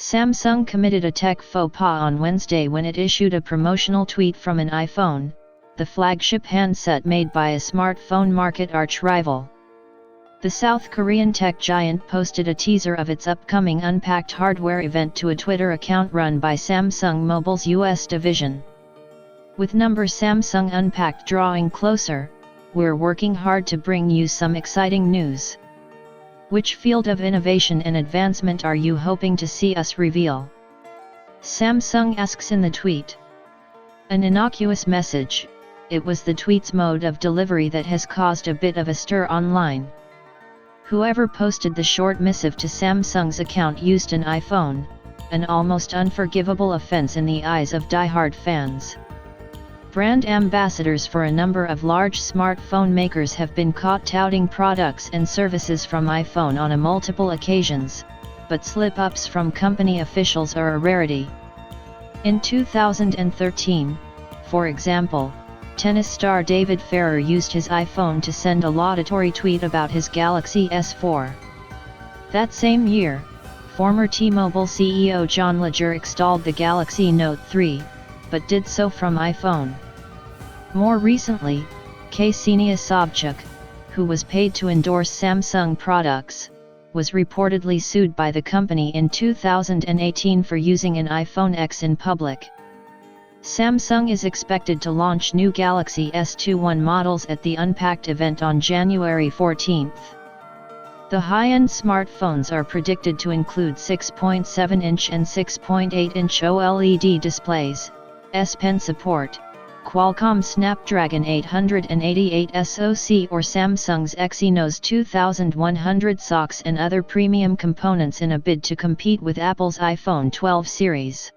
Samsung committed a tech faux pas on Wednesday when it issued a promotional tweet from an iPhone, the flagship handset made by a smartphone market arch-rival. The South Korean tech giant posted a teaser of its upcoming Unpacked hardware event to a Twitter account run by Samsung Mobile's US division. With Samsung Unpacked drawing closer, we're working hard to bring you some exciting news. Which field of innovation and advancement are you hoping to see us reveal? Samsung asks in the tweet. An innocuous message, it was the tweet's mode of delivery that has caused a bit of a stir online. Whoever posted the short missive to Samsung's account used an iPhone, an almost unforgivable offense in the eyes of die-hard fans. Brand ambassadors for a number of large smartphone makers have been caught touting products and services from iPhone on multiple occasions, but slip-ups from company officials are a rarity. In 2013, for example, tennis star David Ferrer used his iPhone to send a laudatory tweet about his Galaxy S4. That same year, former T-Mobile CEO John Legere extolled the Galaxy Note 3, but did so from iPhone. More recently, Ksenia Sobchak, who was paid to endorse Samsung products, was reportedly sued by the company in 2018 for using an iPhone X in public. Samsung is expected to launch new Galaxy S21 models at the Unpacked event on January 14. The high-end smartphones are predicted to include 6.7-inch and 6.8-inch OLED displays, S Pen support, Qualcomm Snapdragon 888 SoC or Samsung's Exynos 2100 SoCs and other premium components in a bid to compete with Apple's iPhone 12 series.